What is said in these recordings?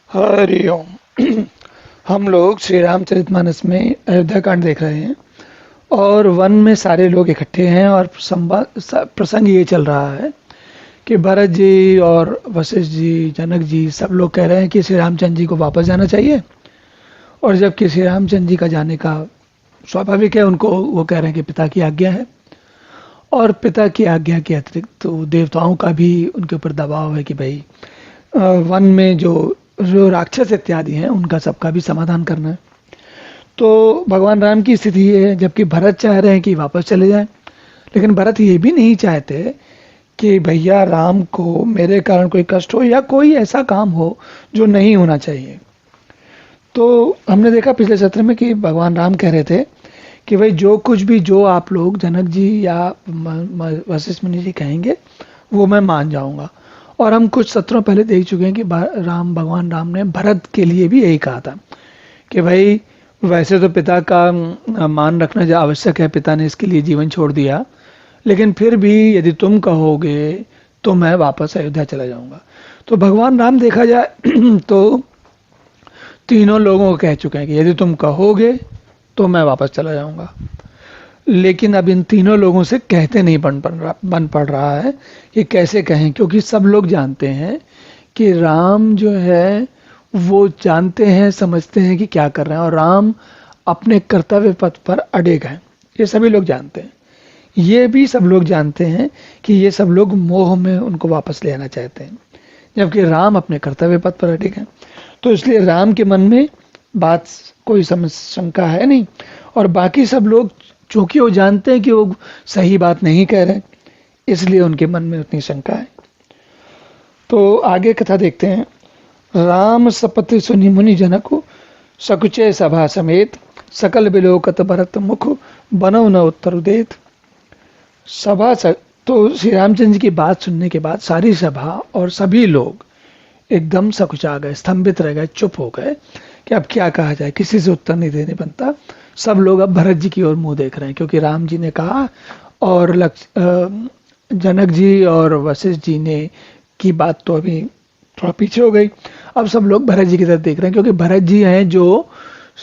हरि ओम। हम लोग श्री रामचरितमानस में अयोध्या कांड देख रहे हैं और वन में सारे लोग इकट्ठे हैं और प्रसंग ये चल रहा है कि भरत जी और वशिष्ठ जी, जनक जी सब लोग कह रहे हैं कि श्री रामचंद्र जी को वापस जाना चाहिए। और जबकि श्री रामचंद्र जी का जाने का स्वाभाविक है, उनको वो कह रहे हैं कि पिता की आज्ञा है और पिता की आज्ञा के अतिरिक्त तो देवताओं का भी उनके ऊपर दबाव है कि भाई वन में जो जो राक्षस इत्यादि हैं उनका सबका भी समाधान करना है। तो भगवान राम की स्थिति ये है, जबकि भरत चाह रहे हैं कि वापस चले जाएं, लेकिन भरत ये भी नहीं चाहते कि भैया राम को मेरे कारण कोई कष्ट हो या कोई ऐसा काम हो जो नहीं होना चाहिए। तो हमने देखा पिछले सत्र में कि भगवान राम कह रहे थे कि भाई जो कुछ भी जो आप लोग जनक जी या वशिष्ठ मुनि जी कहेंगे वो मैं मान जाऊंगा। और हम कुछ सत्रों पहले देख चुके हैं कि भगवान राम ने भरत के लिए भी यही कहा था कि भाई वैसे तो पिता का मान रखना जो आवश्यक है, पिता ने इसके लिए जीवन छोड़ दिया, लेकिन फिर भी यदि तुम कहोगे तो मैं वापस अयोध्या चला जाऊंगा। तो भगवान राम देखा जाए तो तीनों लोगों को कह चुके हैं कि यदि तुम कहोगे तो मैं वापस चला जाऊंगा। लेकिन अब इन तीनों लोगों से कहते नहीं बन पड़ रहा है कि कैसे कहें, क्योंकि सब लोग जानते हैं कि राम जो है वो जानते हैं, समझते हैं कि क्या कर रहे हैं और राम अपने कर्तव्य पथ पर अड़िग हैं। ये सभी लोग जानते हैं। ये भी सब लोग जानते हैं कि ये सब लोग मोह में उनको वापस ले आना चाहते हैं, जबकि राम अपने कर्तव्य पथ पर अड़िग हैं। तो इसलिए राम के मन में बात कोई शंका है नहीं, और बाकी सब लोग चूंकि वो जानते हैं कि वो सही बात नहीं कह रहे, इसलिए उनके मन में उतनी शंका है। तो आगे कथा देखते हैं। राम सपति सुनि मुनि जनक, सकुचे सभा समेत, सकल बिलोकत भरत मुख, बनौ न उत्तर देत। तो श्री रामचंद्र जी की बात सुनने के बाद सारी सभा और सभी लोग एकदम सकुचा गए, स्तंभित रह गए, चुप हो गए कि अब क्या कहा जाए, किसी से उत्तर नहीं देने बनता। सब लोग अब भरत जी की ओर मुंह देख रहे हैं, क्योंकि राम जी ने कहा और जनक जी और वशिष्ठ जी ने की बात तो अभी थोड़ा पीछे हो गई। अब सब लोग भरत जी की तरफ देख रहे हैं, क्योंकि भरत जी हैं जो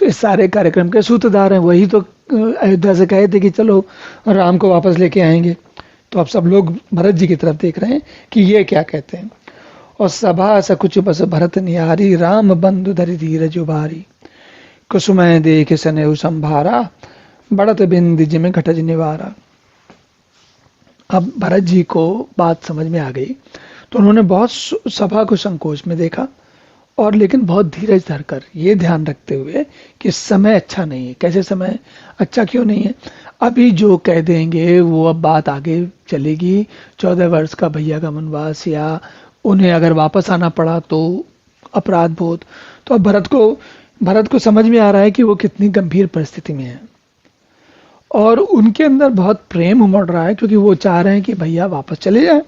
इस सारे कार्यक्रम के सूत्रधार हैं। वही तो अयोध्या से कहे थे कि चलो राम को वापस लेके आएंगे। तो अब सब लोग भरत जी की तरफ देख रहे हैं कि ये क्या कहते हैं। और सभा सकुच बस भरत निहारी, राम बंधु धरि धीरज उभारी। कुसुमय देख सनेहु संभारा, बढ़त बिंद जिम घटज निवारा। अब भरत जी को बात समझ में आ गई, तो उन्होंने बहुत सभा को संकोच में देखा और लेकिन बहुत धीरज धरकर ये ध्यान रखते हुए कि समय अच्छा नहीं है। कैसे समय अच्छा क्यों नहीं है? अभी जो कह देंगे वो अब बात आगे चलेगी। 14 वर्ष का भैया का वनवास, या उन्हें अगर वापस आना पड़ा तो अपराध बोध। तो अब भरत को समझ में आ रहा है कि वो कितनी गंभीर परिस्थिति में है और उनके अंदर बहुत प्रेम उमड़ रहा है, क्योंकि वो चाह रहे हैं कि भैया वापस चले जाएं।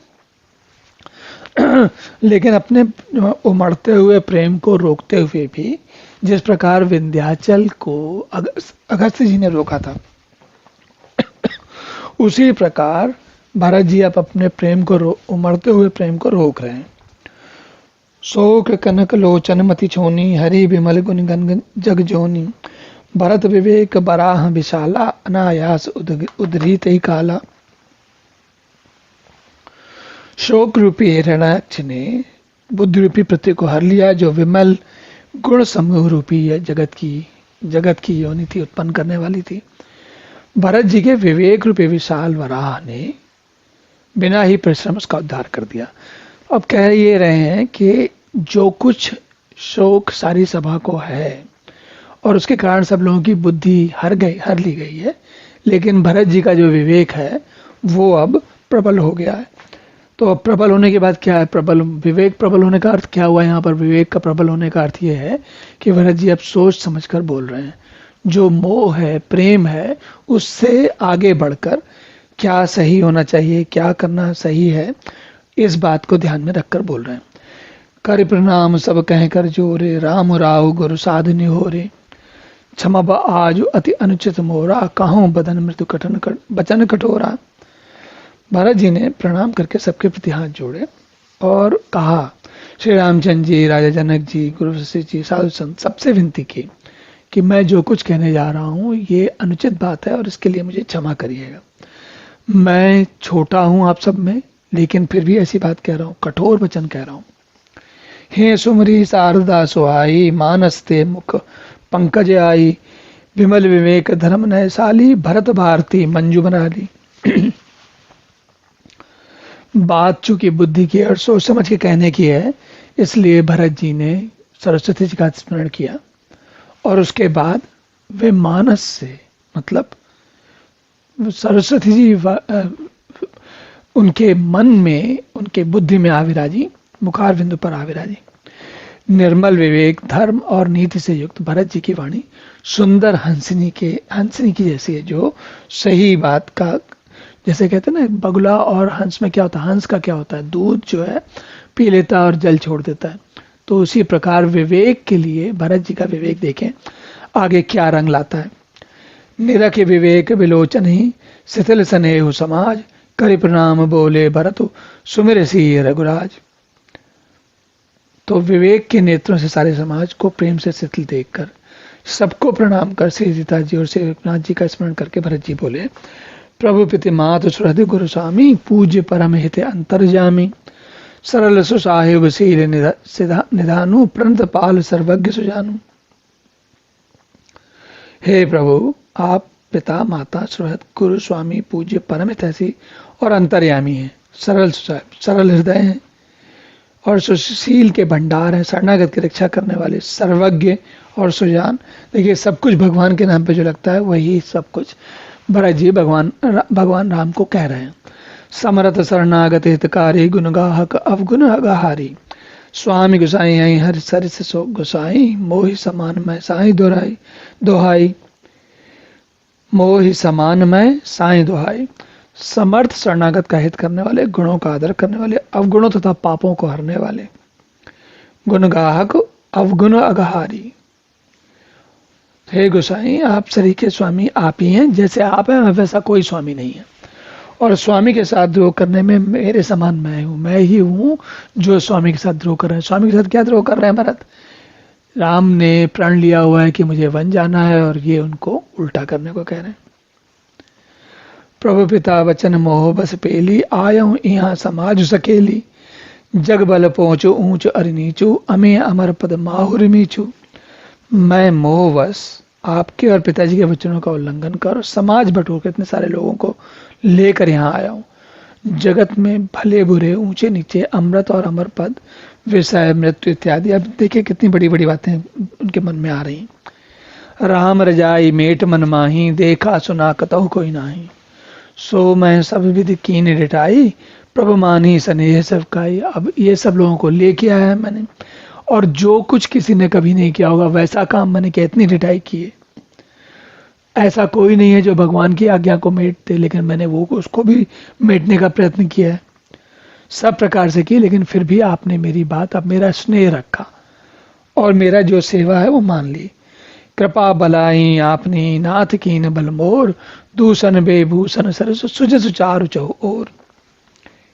लेकिन अपने उमड़ते हुए प्रेम को रोकते हुए भी, जिस प्रकार विंध्याचल को अगस्त्य जी ने रोका था, उसी प्रकार भरत जी अब अपने प्रेम को उमड़ते हुए प्रेम को रोक रहे हैं। शोक कनक लोचन मति छोनी, हरि विमल गुण गन जग जोनी। भरत विवेक बराह विशाला, अनायास उदरीत ही काला। शोक रूपी हिरण्याक्ष ने बुद्धि रूपी पृथ्वी को हर लिया, जो विमल गुण समूह रूपी है जगत की योनि थी, उत्पन्न करने वाली थी। भरत जी के विवेक रूपी विशाल वराह ने बिना ही परिश्रम उसका उद्धार कर दिया। अब कह ये रहे हैं कि जो कुछ शोक सारी सभा को है और उसके कारण सब लोगों की बुद्धि हर ली गई है, लेकिन भरत जी का जो विवेक है वो अब प्रबल हो गया है। तो अब प्रबल होने के बाद क्या है? विवेक प्रबल होने का अर्थ क्या हुआ? यहाँ पर विवेक का प्रबल होने का अर्थ ये है कि भरत जी अब सोच समझकर बोल रहे हैं। जो मोह है, प्रेम है, उससे आगे बढ़कर क्या सही होना चाहिए, क्या करना सही है, इस बात को ध्यान में रखकर बोल रहे हैं। कर प्रणाम सब कह कर जोरे, राम राव गुरु साधु निहोरे। क्षमब आज अति अनुचित मोरा, कहूँ बदन मृत्यु कठन बचन कठोरा। भरत जी ने प्रणाम करके सबके प्रति हाथ जोड़े और कहा श्री रामचंद्र जी, राजा जनक जी, गुरु वशिष्ठ जी, साधु संत सबसे विनती की कि मैं जो कुछ कहने जा रहा हूँ ये अनुचित बात है और इसके लिए मुझे क्षमा करिएगा। मैं छोटा हूँ आप सब में, लेकिन फिर भी ऐसी बात कह रहा हूँ, कठोर वचन कह रहा हूँ। हे सुमरी शारदा सुहाई, मानसते मुख पंकज आई, विमल विवेक धर्म नयसाली, भरत भारती मंजू बनाली। बात चूंकि बुद्धि की और सोच समझ के कहने की है, इसलिए भरत जी ने सरस्वती जी का स्मरण किया और उसके बाद वे मानस से, मतलब सरस्वती जी उनके मन में, उनके बुद्धि में आविराजी, मुखार बिंदु पर आविराजी। निर्मल विवेक धर्म और नीति से युक्त भरत जी की वाणी सुंदर हंसनी की जैसी है, जो सही बात का, जैसे कहते हैं ना बगुला और हंस में क्या होता है, हंस का क्या होता है, दूध जो है पी लेता है और जल छोड़ देता है। तो उसी प्रकार विवेक के लिए भरत जी का विवेक देखें आगे क्या रंग लाता है। निरख विवेक विलोचन ही, शिथिल स्नेह समाज, करि प्रणाम बोले भरतु, सुमिर सी रघुराज। तो विवेक के नेत्रों से सारे समाज को प्रेम से शिथिल देखकर, सबको प्रणाम कर श्री सीता जी और श्री रघुनाथ जी का स्मरण करके भरत जी बोले, प्रभु पिति मातु सुहृद गुरु स्वामी, पूज्य परम हित अंतर्जामी, सरल सुसाहिब शील निधानु, प्रणत पाल सर्वज्ञ सुजानु। हे प्रभु, आप पिता माता सुहृद गुरु स्वामी पूज्य परम हितैषी और अंतर्यामी हैं, सरल सुसाहिब सरल हृदय हैं और सुशील के भंडार हैं, शरणागत की रक्षा करने वाले, सर्वज्ञ और सुजान। देखिए सब कुछ भगवान के नाम पे जो लगता है वही सब कुछ भरत जी भगवान राम को कह रहे हैं। समरथ शरणागत हितकारी, गुणगाहक अवगुण अगहारी, स्वामी गुसाई आई हर सरिस सो गुसाई, मोहि समान मैं साई दोहाई, मोहि समान मैं साई दोहाई। समर्थ शरणागत का हित करने वाले, गुणों का आदर करने वाले, अवगुणों तथा पापों को हरने वाले, गुणगाहक अवगुण अगहारी। हे गोसाई, आप सरी के स्वामी आप ही हैं, जैसे आप हैं वैसा कोई स्वामी नहीं है, और स्वामी के साथ द्रोह करने में मेरे समान मैं हूं, मैं ही हूं जो स्वामी के साथ द्रोह कर रहे हैं। स्वामी के साथ क्या द्रोह कर रहे हैं भरत? राम ने प्रण लिया हुआ है कि मुझे वन जाना है और ये उनको उल्टा करने को कह रहे हैं। प्रभु पिता वचन मोह बस पेली, आयऊं यहाँ समाज सकेली, जग बल पहुंचो ऊंच अरि नीचू, अमे अमर पद माहुर मीचू। मैं मोहवश आपके और पिताजी के वचनों का उल्लंघन कर समाज बटोर कर इतने सारे लोगों को लेकर यहाँ आया हूँ। जगत में भले बुरे, ऊंचे नीचे, अमृत और अमर पद, विषय मृत्यु इत्यादि। अब देखिए कितनी बड़ी बड़ी बातें उनके मन में आ रही। राम रजाई मेट मन माही, देखा सुना कतहु कोई नाही, सो मैं सब विधि कीन रिटाई, प्रभु मानी स्नेह सबकाई। अब ये सब लोगों को लेके आया है मैंने, और जो कुछ किसी ने कभी नहीं किया होगा वैसा काम मैंने किया, इतनी रिटाई की है। ऐसा कोई नहीं है जो भगवान की आज्ञा को मेट दे, लेकिन मैंने वो उसको भी मेटने का प्रयत्न किया है, सब प्रकार से की, लेकिन फिर भी आपने मेरी बात, अब मेरा स्नेह रखा और मेरा जो सेवा है वो मान ली। कृपा बलाई आपनी नाथ कीन बल मोर, दूषण बेभूषण सरस सुज सुचारु चहुओर।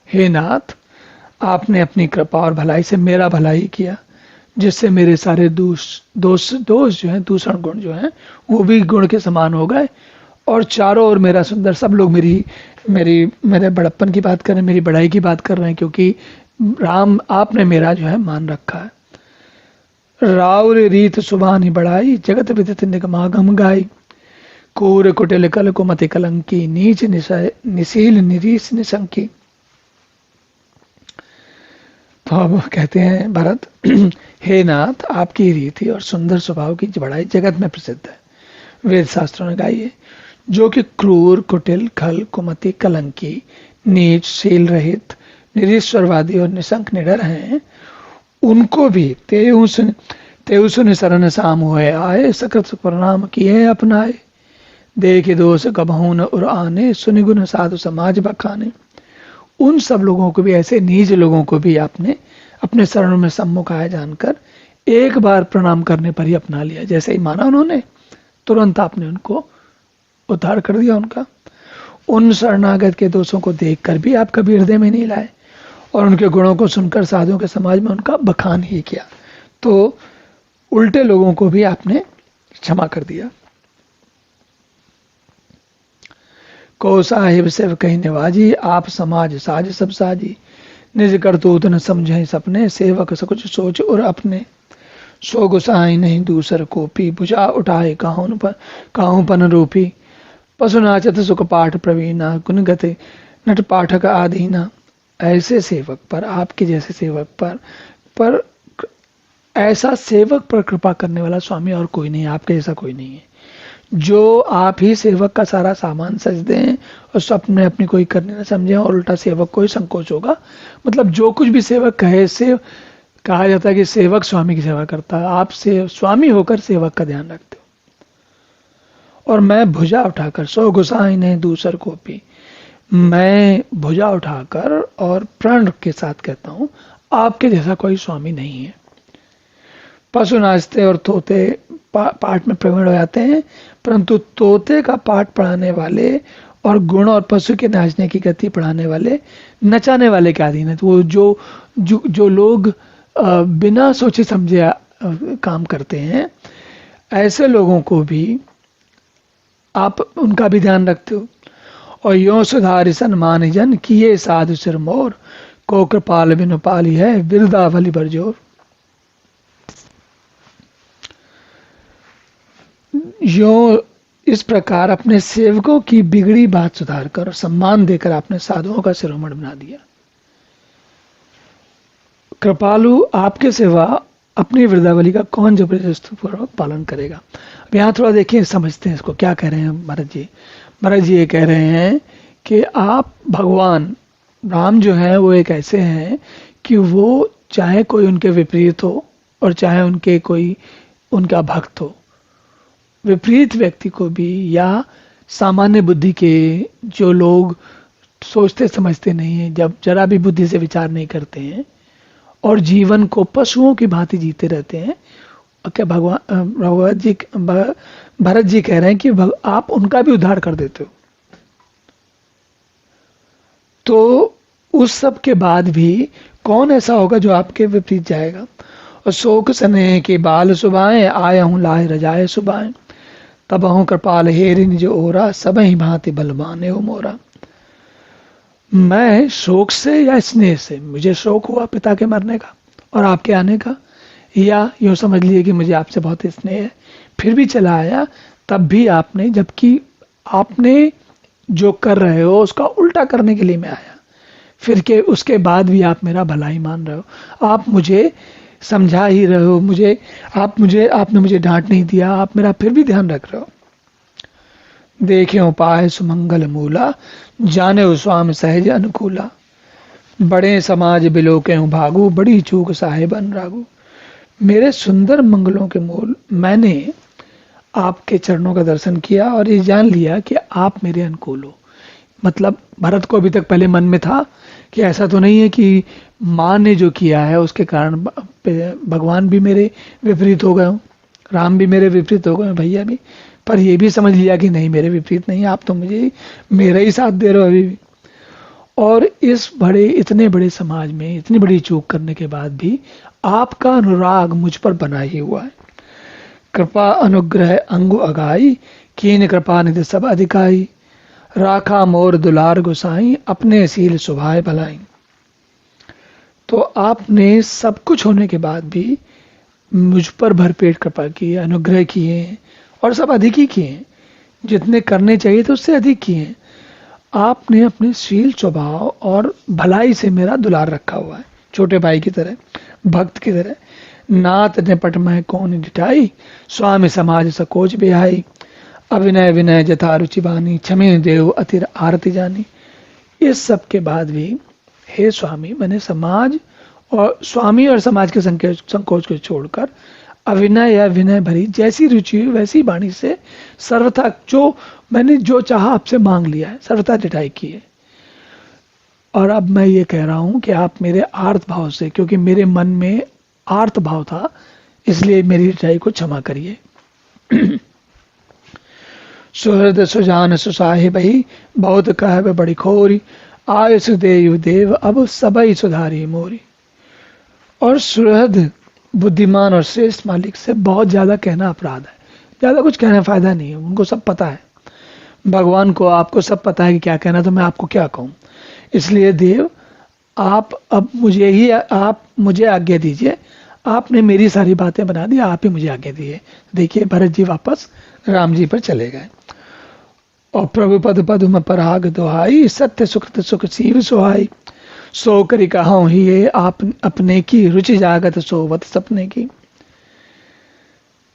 हे नाथ, आपने अपनी कृपा और भलाई से मेरा भलाई किया, जिससे मेरे सारे दोष जो हैं, दूषण गुण जो हैं, वो भी गुण के समान हो गए, और चारों ओर मेरा सुंदर, सब लोग मेरे बड़प्पन की बात कर रहे हैं, मेरी बढ़ाई की बात कर रहे हैं, क्योंकि राम आपने मेरा जो है मान रखा है। राउर रीत सुभानी बढ़ाई, जगत विदित निगमागम गाई, कोर कुटिल कल कुमति कलंकी, नीच निशील निरीस निशंकी। तो अब कहते हैं भरत, हे नाथ, आपकी रीति और सुंदर स्वभाव की बढ़ाई जगत में प्रसिद्ध है, वेद शास्त्रों ने गाई है। जो कि क्रूर कुटिल खल कुमति कलंकी, नीच शील रहित, निरीश्वरवादी और निशंक निडर हैं, उनको भी तेऊ सुन शरण साम हुए आए, सकृत प्रणाम किए अपनाए, देखे दोष कबहू न उर आने, सुनि गुण साधु समाज बखाने। उन सब लोगों को भी, ऐसे नीच लोगों को भी आपने अपने शरणों में सम्मुख आया जानकर एक बार प्रणाम करने पर ही अपना लिया। जैसे ही माना उन्होंने, तुरंत आपने उनको उद्धार कर दिया उनका। उन शरणागत के दोषों को देखकर भी आप कभी हृदय में नहीं लाए, और उनके गुणों को सुनकर साधुओं के समाज में उनका बखान ही किया। तो उल्टे लोगों को भी आपने क्षमा कर दिया। को साहिब से कहीं निवाजी, आप समाज साज सब साजी, निज करतूत न समझे सपने, सेवक सकुच सोच और अपने, सो गुसाई नहीं दूसर को पी, बुझा उठाए काहू पन रूपी, पशु नाचत सुख पाठ प्रवीणा, गुण गति नट पाठक आधीना। ऐसे सेवक पर, आपके जैसे सेवक पर ऐसा सेवक पर कृपा करने वाला स्वामी और कोई नहीं, आपके जैसा कोई नहीं है। जो आप ही सेवक का सारा सामान सज दें और स्वप्न अपनी कोई करने ना समझे, और उल्टा सेवक को ही संकोच होगा। मतलब जो कुछ भी सेवक कहे से कहा जाता है कि सेवक स्वामी की सेवा करता है। आप से स्वामी होकर सेवक का ध्यान रखते हो। और मैं भुजा उठाकर, सो गुसाई नहीं दूसर को पी, मैं भुजा उठाकर और प्रण के साथ कहता हूं, आपके जैसा कोई स्वामी नहीं है। पशु नाचते और तोते पाठ में प्रवीण हो जाते हैं, परंतु तोते का पाठ पढ़ाने वाले और गुण और पशु के नाचने की गति पढ़ाने वाले नचाने वाले के अधीन है। तो वो जो लोग बिना सोचे समझे काम करते हैं, ऐसे लोगों को भी आप उनका भी ध्यान रखते हो। और यो सुधारि सन्मान जन किए साधु सिर मोर, को कृपाल बिनु पाली है बिरदावली बरजोर। यो इस प्रकार अपने सेवकों की बिगड़ी बात सुधार कर और सम्मान देकर आपने साधुओं का शिरोमणि बना दिया। कृपालु आपके सिवा अपनी वृद्धावली का कौन जबरदस्ती पूर्वक पालन करेगा। अब यहाँ थोड़ा देखिए, समझते हैं इसको क्या कह रहे हैं महाराज जी। महाराज जी ये कह रहे हैं कि आप भगवान राम जो है वो एक ऐसे हैं कि वो चाहे कोई उनके विपरीत हो और चाहे उनके कोई उनका भक्त हो, विपरीत व्यक्ति को भी या सामान्य बुद्धि के जो लोग सोचते समझते नहीं हैं, जब जरा भी बुद्धि से विचार नहीं करते हैं और जीवन को पशुओं की भांति जीते रहते हैं, क्या भरत जी कह रहे हैं कि आप उनका भी उद्धार कर देते हो। तो उस सब के बाद भी कौन ऐसा होगा जो आपके विपरीत जाएगा। और शोक स्नेह के बाल सुबाएं, आया हूं लाए रजाए सुबाएं, तब हूं कृपाल हेरि निज ओरा, सब ही भांति बलवान हो मोरा। मैं शोक से या स्नेह से, मुझे शोक हुआ पिता के मरने का और आपके आने का, या यूँ समझ लिए कि मुझे आपसे बहुत स्नेह है, फिर भी चला आया, तब भी आपने, जबकि आपने जो कर रहे हो उसका उल्टा करने के लिए मैं आया, फिर के उसके बाद भी आप मेरा भला ही मान रहे हो, आप मुझे समझा ही रहे हो, आपने मुझे डांट नहीं दिया, आप मेरा फिर भी ध्यान रख रहे हो। देखे उपाय सुमंगल मूला, जाने स्वामी सहज अनुकूला, बड़े समाज बिलोके भागू, बड़ी चूक साहेब अनुरागू। मेरे सुंदर मंगलों के मूल, मैंने आपके चरणों का दर्शन किया और ये जान लिया कि आप मेरे अनुकूल हो। मतलब भरत को अभी तक पहले मन में था कि ऐसा तो नहीं है कि माँ ने जो किया है उसके कारण भगवान भी मेरे विपरीत हो गए हों, राम भी मेरे विपरीत हो गए, भैया भी, पर ये भी समझ लिया कि नहीं, मेरे विपरीत नहीं, आप तो मुझे मेरा ही साथ दे रहे हो अभी भी। और इस इतने बड़े समाज में इतनी बड़ी चूक करने के बाद भी आपका अनुराग मुझ पर बना ही हुआ है। कृपा अनुग्रह अंगु अगाई, कीन कृपा निधि सब अधिकाई, राखा मोर दुलार गुसाई, अपने सील सुभाए भलाई। तो आपने सब कुछ होने के बाद भी मुझ पर भरपेट कृपा की है, अनुग्रह किए और सब अधिक ही किए, जितने करने चाहिए थे उससे अधिक किए। आपने अपने शील स्वभाव और भलाई से मेरा दुलार रखा हुआ है, छोटे भाई की तरह, भक्त की तरह। नात निपट में कौन डिटाई, स्वामी समाज सकोच बिहाई, अविनय विनय जथा रुचि बानी, क्षमे देव अतिर आरती जानी। इस सब के बाद भी हे स्वामी, मैंने समाज और स्वामी और समाज के संकोच को छोड़कर अविनय या विनय भरी जैसी रुचि वैसी वाणी से सर्वथा जो मैंने जो चाहा आपसे मांग लिया है, सर्वथा डिटाई की है। और अब मैं ये कह रहा हूं कि आप मेरे आर्त भाव से, क्योंकि मेरे मन में आर्त भाव था, इसलिए मेरी डिटाई को क्षमा करिए। सुहृद सुजान सुसाहे बही, बहुत कह बड़ी खोरी, आय सुदेव देव अब सबई सुधारी मोरी। और सुहृद बुद्धिमान और श्रेष्ठ मालिक से बहुत ज्यादा कहना अपराध है। ज्यादा कुछ कहने फायदा नहीं है, उनको सब पता है। भगवान को आपको सब पता है कि क्या कहना, तो मैं आपको क्या कहूं। इसलिए देव आप अब आप मुझे आज्ञा दीजिए। आपने मेरी सारी बातें बना दी, आप ही मुझे आज्ञा दिए। देखिए भरत जी वापस राम जी पर चले गए। और प्रभु पद पदुम पराग दुहाई, सत्य सुकृत सुख सीव सुहाई। सो करी कहूं ही ये आप अपने की, रुचि जागत सोवत सपने की।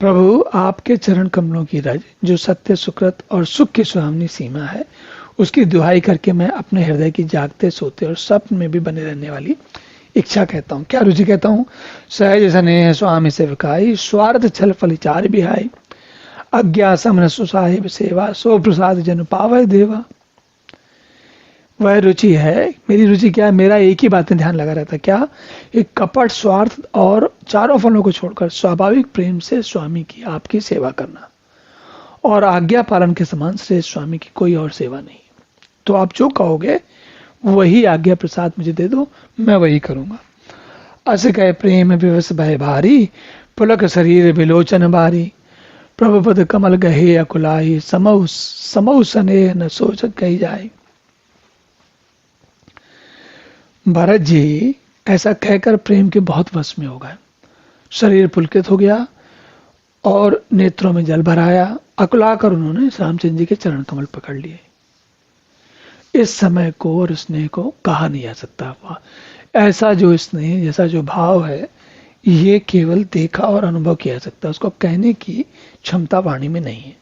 प्रभु आपके चरण कमलों की रज, जो सत्य सुकृत और सुख की सुहावनी सीमा है, उसकी दुहाई करके मैं अपने हृदय की जागते सोते और स्वप्न में भी बने रहने वाली इच्छा कहता हूँ। क्या रुचि कहता हूँ? सहज स्नेह स्वामी सेवकाई, स्वार्थ छल फलिचार बिहाई। अज्ञा समन सुसाहिब सेवा, सो प्रसाद जन पावै देवा। वह रुचि है। मेरी रुचि क्या है? मेरा एक ही बात में ध्यान लगा रहता है। क्या? एक कपट, स्वार्थ और चारों फलों को छोड़कर स्वाभाविक प्रेम से स्वामी की, आपकी सेवा करना। और आज्ञा पालन के समान श्रेष्ठ स्वामी की कोई और सेवा नहीं। तो आप जो कहोगे वही आज्ञा प्रसाद मुझे दे दो, मैं वही करूंगा। अस कह प्रेम विवश भय भारी, पुलक शरीर विलोचन बारी। प्रभु पद कमल गहे अकुलाई, समऊ समऊ स्नेह न सोच कही जाए। भरत जी ऐसा कहकर प्रेम के बहुत वश में हो गए। शरीर पुलकित हो गया और नेत्रों में जल भर आया। अकुलाकर उन्होंने रामचंद्र जी के चरण कमल पकड़ लिए। इस समय को और स्नेह को कहा नहीं जा सकता। ऐसा जो स्नेह, जैसा जो भाव है, ये केवल देखा और अनुभव किया जा सकता है। उसको कहने की क्षमता वाणी में नहीं है।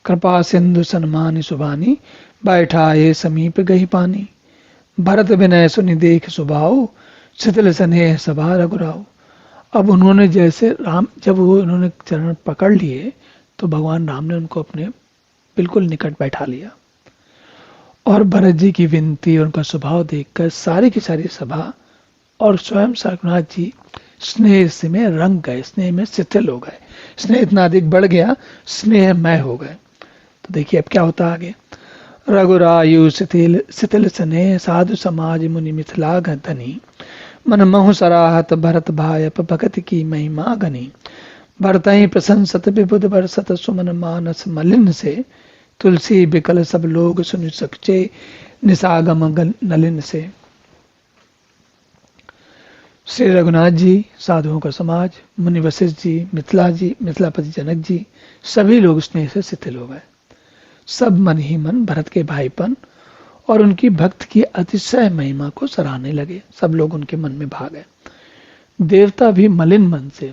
कृपा सिंधु सन्मानी सुबानी, बैठा ये समीप गही पानी। भरत विनय सुनि देख सुभाऊ, शिथिल स्नेह सभा रघुराऊ। अब उन्होंने जैसे राम, जब वो उन्होंने चरण पकड़ लिए तो भगवान राम ने उनको अपने बिल्कुल निकट बैठा लिया। और भरत जी की विनती और उनका स्वभाव देखकर सारी की सारी सभा और स्वयं रघुनाथ जी स्नेह से में रंग गए, स्नेह में शिथिल हो गए। स्नेह इतना अधिक बढ़ गया, स्नेहमय हो गए। तो देखिए अब क्या होता आगे। रघुरायु शिथिल शिथिल स्नेह, साधु समाज मुनि मिथिला धनी। मन महु सराहत भरत भायप, भगत की महिमा गनी। भरत ही प्रशंसत विबुध बरसत, सुमन मानस मलिन से। तुलसी बिकल सब लोग सुन सचे, निसागम नलिन से। श्री रघुनाथ जी, साधुओं का समाज, मुनि वशिष्ठ जी, मिथिलापति जनक जी, सभी लोग स्नेह से शिथिल हो गए। सब मन ही मन भरत के भाईपन और उनकी भक्त की अतिशय महिमा को सराहने लगे। सब लोग उनके मन में भाग गए। देवता भी मलिन मन से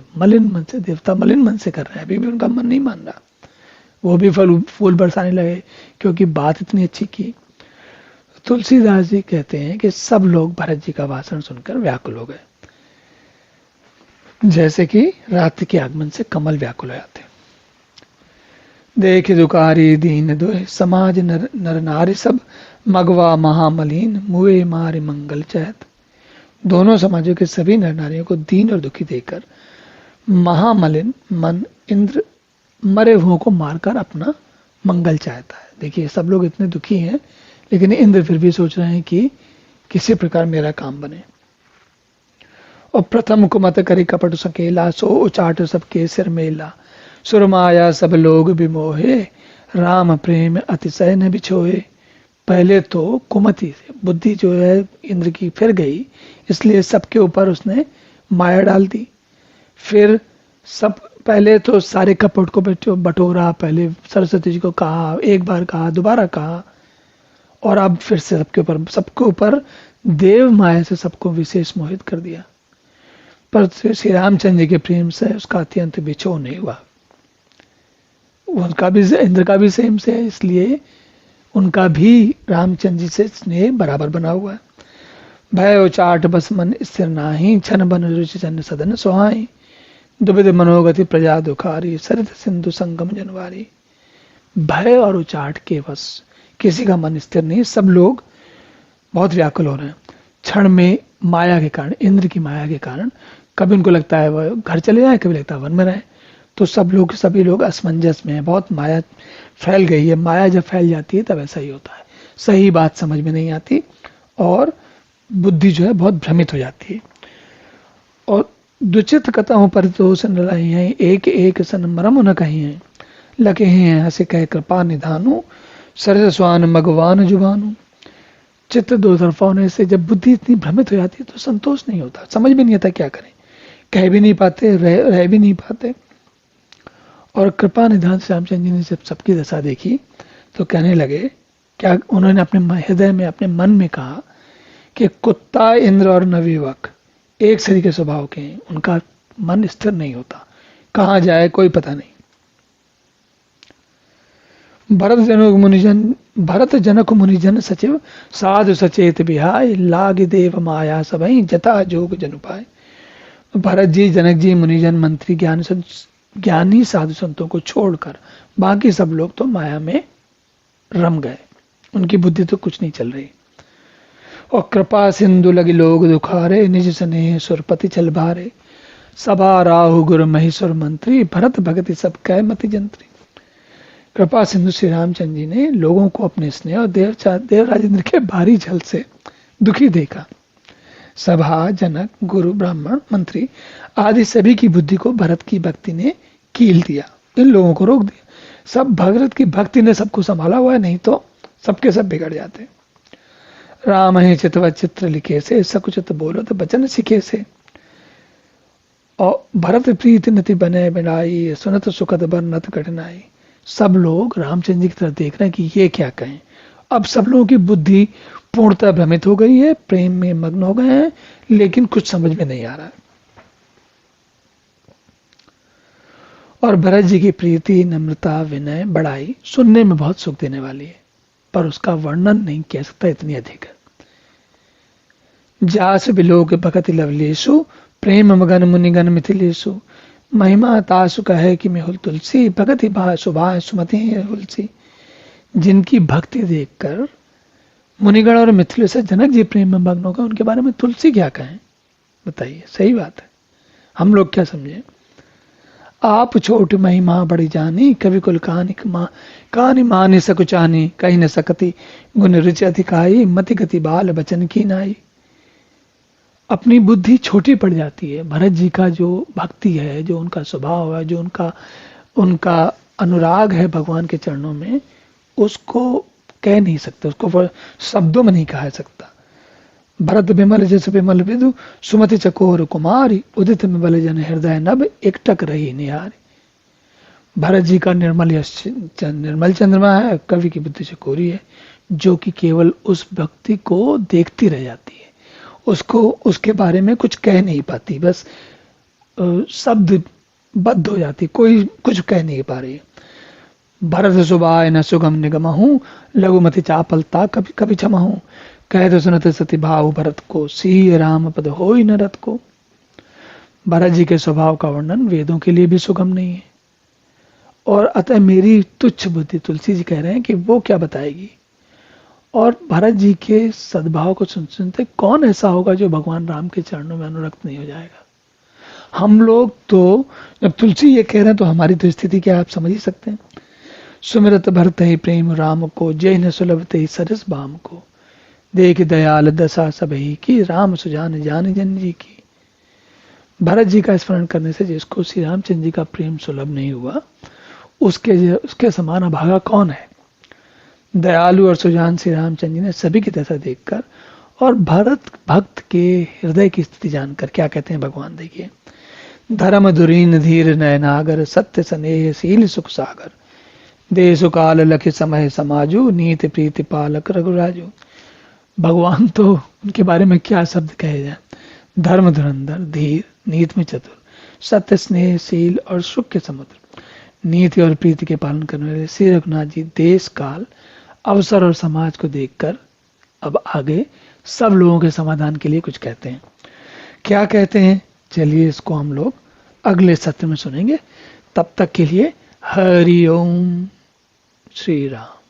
देवता मलिन मन से कर रहे हैं। अभी भी उनका मन नहीं मान रहा। वो भी फूल बरसाने लगे क्योंकि बात इतनी अच्छी की। तुलसीदास जी कहते हैं कि सब लोग भरत जी का भाषण सुनकर व्याकुल हो गए, जैसे कि रात्रि के आगमन से कमल व्याकुल हो जाते। देख दुकारी दीन दुह, समाज नर नारी सब। मगवा महामलीन, मुए मारे मंगल चहत। दोनों समाजों के सभी नर नारियों को दीन और दुखी देखकर महामलिन मन इंद्र मरे हुओं को मारकर अपना मंगल चाहता है। देखिए सब लोग इतने दुखी हैं, लेकिन इंद्र फिर भी सोच रहे हैं कि किसी प्रकार मेरा काम बने। और प्रथम कुमत करी कपट सकेला, सो उचाट सबके सिर मेला। सुरमाया सब लोग विमोहे, राम प्रेम अतिशय न बिछोए। पहले तो कुमति से बुद्धि जो है इंद्र की फिर गई, इसलिए सबके ऊपर उसने माया डाल दी। फिर सब पहले तो सारे कपट को बटोरा। पहले सरस्वती जी को कहा, एक बार कहा, दोबारा कहा, और अब फिर से सबके ऊपर देव माया से सबको विशेष मोहित कर दिया। पर श्री रामचंद्र जी के प्रेम से उसका अत्यंत बिछो नहीं हुआ। उनका भी इंद्र का भी सेम से है, इसलिए उनका भी रामचंद्र जी से स्नेह बराबर बना हुआ है। भय उचाट बस मन स्थिर नाही, छन बन रुचि चन्न सदन सुहाई। दुविध मनोगति प्रजा दुखारी, सरित सिंधु संगम जनवारी। भय और उचाट के बस किसी का मन स्थिर नहीं। सब लोग बहुत व्याकुल हो रहे हैं क्षण में माया के कारण, इंद्र की माया के कारण। कभी उनको लगता है वह घर चले जाए, कभी लगता है वन में रहे। तो सभी लोग असमंजस में है। बहुत माया फैल गई है। माया जब फैल जाती है तब ऐसा ही होता है। सही बात समझ में नहीं आती और बुद्धि जो है बहुत भ्रमित हो जाती है। और दुचित कथाओं पर तो सन लाई हैं, एक एक सन मरम न कही हैं, लगे हैं हंसे कह कृपा निधानु, सरस स्वान मगवान जुबानु। चित्त दो तरफा होने से जब बुद्धि इतनी भ्रमित हो जाती है तो संतोष नहीं होता, समझ में नहीं आता क्या करें, कह भी नहीं पाते, रह भी नहीं पाते। और कृपा निधान से रामचंद्र जी ने जब सबकी दशा देखी तो कहने लगे, क्या उन्होंने अपने हृदय में, अपने मन में कहा कि कुत्ता, इंद्र और नवयुवक एक शरीर के स्वभाव के हैं, उनका मन स्थिर नहीं होता, कहाँ जाए कोई पता नहीं। भरत जनक मुनिजन सचिव, साधु सचेत बिहाय, लाग देव माया सबई, जता जोग जन उपाय। भरत जी, जनक जी, मुनिजन, मंत्री, ज्ञानी साधु संतों को छोड़कर बाकी सब लोग तो माया में रम गए, उनकी बुद्धि तो कुछ नहीं चल रही। और कृपा सिंधु लगी लोग दुखारे, निज स्नेह सुरपति चल भारे, सभा राहु गुरु महेश्वर मंत्री, भरत भगति सब कह मति जंत्री। कृपा सिंधु श्री रामचंद्र जी ने लोगों को अपने स्नेह और देव राजेंद्र के भारी जल से दुखी देखा। सभा, जनक, गुरु, ब्राह्मण, मंत्री आदि सभी की बुद्धि को भरत की भक्ति ने कील दिया, इन लोगों को रोक दिया। सब भगत की भक्ति ने सबको संभाला हुआ है, नहीं तो सबके सब बिगड़ जाते। राम है चितवत चित्र लिखे से, सकुचित बोलो तो बचन सीखे से। और भरत प्रीत नति बने बिनाई, सुनत सुखद बरनत कठिनाई। सब लोग रामचंद्र जी की तरफ देख रहे हैं कि ये क्या कहें। अब सब लोगों की बुद्धि पूर्णतः भ्रमित हो गई है, प्रेम में मग्न हो गए हैं, लेकिन कुछ समझ में नहीं आ रहा है। और भरत जी की प्रीति, नम्रता, विनय, बड़ाई सुनने में बहुत सुख देने वाली है, पर उसका वर्णन नहीं कह सकता, इतनी अधिक है। जास बिलोक भगत लवलेशु, प्रेम मगन मुनिगन मिथिलेशु। महिमा तासु कहे कि मैं हुल तुलसी, भगति भा सुभा सुमति हुलसी। जिनकी भक्ति देखकर मुनिगण और मिथिलेश से जनक जी प्रेम में मग्न हो गए, उनके बारे में तुलसी क्या कहें, बताइए। सही बात है, हम लोग क्या समझे। आप छोट महिमा बड़ी जानी, कवि कुल कहानी माने सकुचानी, कहीं न सकती गुण रुचि अधिकाई, मति गति बाल बचन की नाई। अपनी बुद्धि छोटी पड़ जाती है। भरत जी का जो भक्ति है, जो उनका स्वभाव है, जो उनका अनुराग है भगवान के चरणों में, उसको कह नहीं सकते, उसको शब्दों में नहीं कहा सकता। भरत विमल जस विमल विदु, सुमति चकोर कुमारी, उदित विमल जन हृदय नभ, एकटक रही निहारी। भरत जी का निर्मल चंद्रमा है, कवि की बुद्धि चकोरी है, जो कि केवल उस भक्ति को देखती रह जाती है, उसको उसके बारे में कुछ कह नहीं पाती, बस शब्द बद्ध हो जाती, कोई कुछ कह नहीं पा रही। भरत सुबाय न सुगम निगम हूँ, लघुमति चापलता कभी कभी क्षमा हूँ। कह तो सुनत सती भाव भरत को, सी राम पद हो न रत को। भरत जी के स्वभाव का वर्णन वेदों के लिए भी सुगम नहीं है, और अतः मेरी तुच्छ बुद्धि, तुलसी जी कह रहे हैं कि वो क्या बताएगी। और भरत जी के सद्भाव को सुनते कौन ऐसा होगा जो भगवान राम के चरणों में अनुरक्त नहीं हो जाएगा। हम लोग तो जब तुलसी ये कह रहे हैं तो हमारी तो स्थिति क्या आप समझ ही सकते हैं। सुमिरत भरत ही प्रेम राम को, जय न सुलभते ही सरस बाम को। देख दयाल दशा सबही की, राम सुजान जान जन जी की। भरत जी का स्मरण करने से जिसको श्री रामचंद्र जी का प्रेम सुलभ नहीं हुआ, उसके समान अभागा कौन है। दयालु और सुजान श्री रामचंद्र जी ने सभी की दशा देखकर और भरत भक्त के हृदय की स्थिति जानकर क्या कहते हैं भगवान, देखिए। धर्म धुरीन धीर नयनागर, सत्य स्नेह शील सुख सागर। देश काल लख समय समाजू, नीति प्रीति पालक रघुराजू। भगवान तो उनके बारे में क्या शब्द कहे जाए। धर्म धुरंधर, धीर, नीति में चतुर, सत्य स्नेह शील और सुख के समुद्र, नीति और प्रीति के पालन करने वाले श्री रघुनाथ जी देश काल अवसर और समाज को देखकर अब आगे सब लोगों के समाधान के लिए कुछ कहते हैं। क्या कहते हैं, चलिए इसको हम लोग अगले सत्र में सुनेंगे। तब तक के लिए हरि ओम श्री राम।